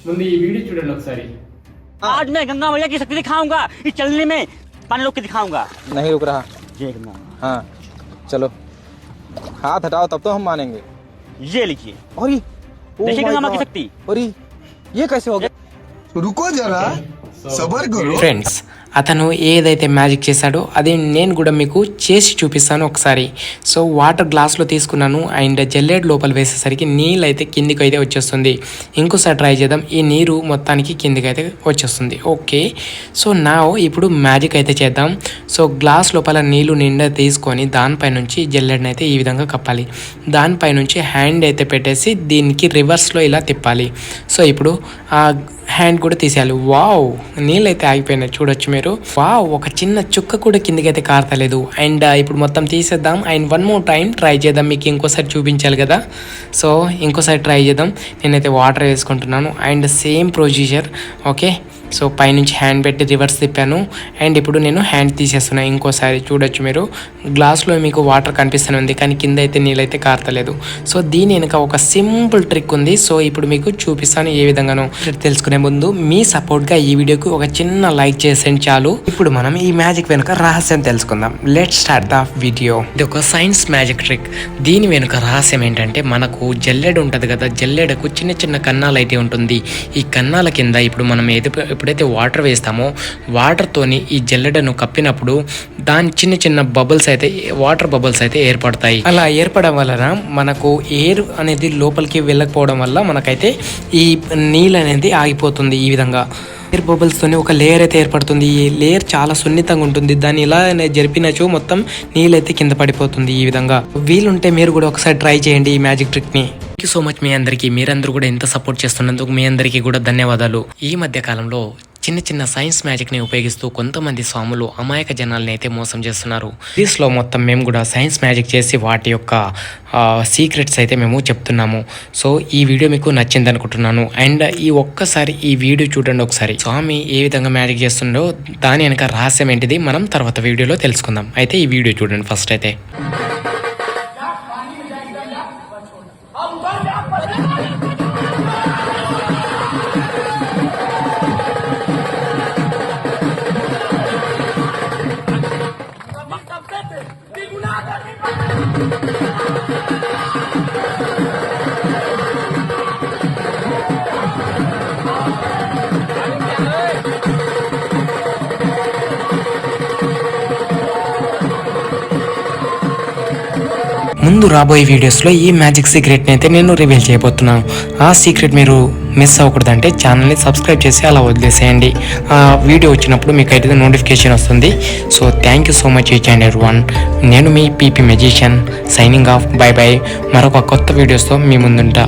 ముందు ఈ వీడియో చూడండి ఒకసారి. आज मैं गंगा मैया की शक्ति दिखाऊंगा, इस चलने में पानी रोक के दिखाऊंगा. नहीं रुक रहा. जय गंगा. हाँ चलो, हाथ हटाओ तब तो हम मानेंगे. ये लीजिए. और देखिए गंगा माँ की शक्ति. और ये कैसे हो गया? रुको जरा, सबर करो. ఫ్రెండ్స్, అతను ఏదైతే మ్యాజిక్ చేశాడో అది నేను కూడా మీకు చేసి చూపిస్తాను ఒకసారి. సో వాటర్ గ్లాస్లో తీసుకున్నాను అండ్ జల్లెడ్ లోపల వేసేసరికి నీళ్ళు అయితే కిందికి అయితే వచ్చేస్తుంది. ఇంకోసారి ట్రై చేద్దాం. ఈ నీరు మొత్తానికి కిందికి అయితే వచ్చేస్తుంది. ఓకే, సో నా ఇప్పుడు మ్యాజిక్ అయితే చేద్దాం. సో గ్లాస్ లోపల నీళ్ళు నిండా తీసుకొని దానిపై నుంచి జల్లెడ్ని అయితే ఈ విధంగా కప్పాలి. దానిపై నుంచి హ్యాండ్ అయితే పెట్టేసి దీనికి రివర్స్లో ఇలా తిప్పాలి. సో ఇప్పుడు ఆ హ్యాండ్ కూడా తీసేయాలి. వావ్, నీళ్ళు అయితే ఆగిపోయినాయి చూడొచ్చు మీరు. వావ్, ఒక చిన్న చుక్క కూడా కిందకైతే కారతలేదు. అండ్ ఇప్పుడు మొత్తం తీసేద్దాం and one more time try చేద్దాం. మీకు ఇంకోసారి చూపించాలి కదా, సో ఇంకోసారి ట్రై చేద్దాం. నేనైతే వాటర్ వేసుకుంటున్నాను and same procedure. Okay, so పైనుంచి హ్యాండ్ పెట్టి రివర్స్ తిప్పాను అండ్ ఇప్పుడు నేను హ్యాండ్ తీసేస్తున్నాను. ఇంకోసారి చూడొచ్చు మీరు, గ్లాస్లో మీకు వాటర్ కనిపిస్తూనే ఉంది కానీ కింద అయితే నీళ్ళైతే కారతలేదు. సో దీని వెనుక ఒక సింపుల్ ట్రిక్ ఉంది. సో ఇప్పుడు మీకు చూపిస్తాను ఏ విధంగానో. తెలుసుకునే ముందు మీ సపోర్ట్గా ఈ వీడియోకి ఒక చిన్న లైక్ చేసేయండి చాలు. ఇప్పుడు మనం ఈ మ్యాజిక్ వెనుక రహస్యం తెలుసుకుందాం. Let start the video. ఇది ఒక సైన్స్ మ్యాజిక్ ట్రిక్. దీని వెనుక రహస్యం ఏంటంటే, మనకు జల్లెడ ఉంటుంది కదా, జల్లెడకు చిన్న చిన్న కన్నాలు అయితే ఉంటుంది. ఈ కన్నాల కింద ఇప్పుడు మనం ఎప్పుడైతే వాటర్ వేస్తామో వాటర్తోని ఈ జల్లెడను కప్పినప్పుడు దాని చిన్న చిన్న బబుల్స్ అయితే, వాటర్ బబుల్స్ అయితే ఏర్పడతాయి. అలా ఏర్పడడం వలన మనకు ఎయిర్ అనేది లోపలికి వెళ్ళకపోవడం వల్ల మనకైతే ఈ నీళ్ళు అనేది ఆగిపోతుంది. ఈ విధంగా ఎయిర్ బబుల్స్తోనే ఒక లేయర్ అయితే ఏర్పడుతుంది. ఈ లేయర్ చాలా సున్నితంగా ఉంటుంది. దాన్ని ఇలా జరిపినచో మొత్తం నీళ్ళైతే కింద పడిపోతుంది. ఈ విధంగా వీలుంటే మీరు కూడా ఒకసారి ట్రై చేయండి ఈ మ్యాజిక్ ట్రిక్ని. థ్యాంక్ యూ సో మచ్ మీ అందరికీ. మీరందరూ కూడా ఎంత సపోర్ట్ చేస్తున్నందుకు మీ అందరికీ కూడా ధన్యవాదాలు. ఈ మధ్య కాలంలో చిన్న చిన్న సైన్స్ మ్యాజిక్ని ఉపయోగిస్తూ కొంతమంది స్వాములు అమాయక జనాల్ని అయితే మోసం చేస్తున్నారు. దీస్లో మొత్తం మేము కూడా సైన్స్ మ్యాజిక్ చేసి వాటి యొక్క సీక్రెట్స్ అయితే మేము చెప్తున్నాము. సో ఈ వీడియో మీకు నచ్చింది అనుకుంటున్నాను. అండ్ ఈ ఒక్కసారి ఈ వీడియో చూడండి ఒకసారి. స్వామి ఏ విధంగా మ్యాజిక్ చేస్తుండో దాని వెనక రహస్యం ఏంటిది మనం తర్వాత వీడియోలో తెలుసుకుందాం. అయితే ఈ వీడియో చూడండి ఫస్ట్ అయితే. ముందు రాబోయే వీడియోస్లో ఈ మ్యాజిక్ సీక్రెట్ని అయితే నేను రివీల్ చేయబోతున్నాను. ఆ సీక్రెట్ మీరు మిస్ అవ్వకూడదంటే ఛానల్ని సబ్స్క్రైబ్ చేసి అలా వదిలేసేయండి. ఆ వీడియో వచ్చినప్పుడు మీకు అయితే నోటిఫికేషన్ వస్తుంది. So thank you so much each and everyone. నేను మీ PP magician signing off. Bye bye. మరొక కొత్త వీడియోస్తో మీ ముందుంటా.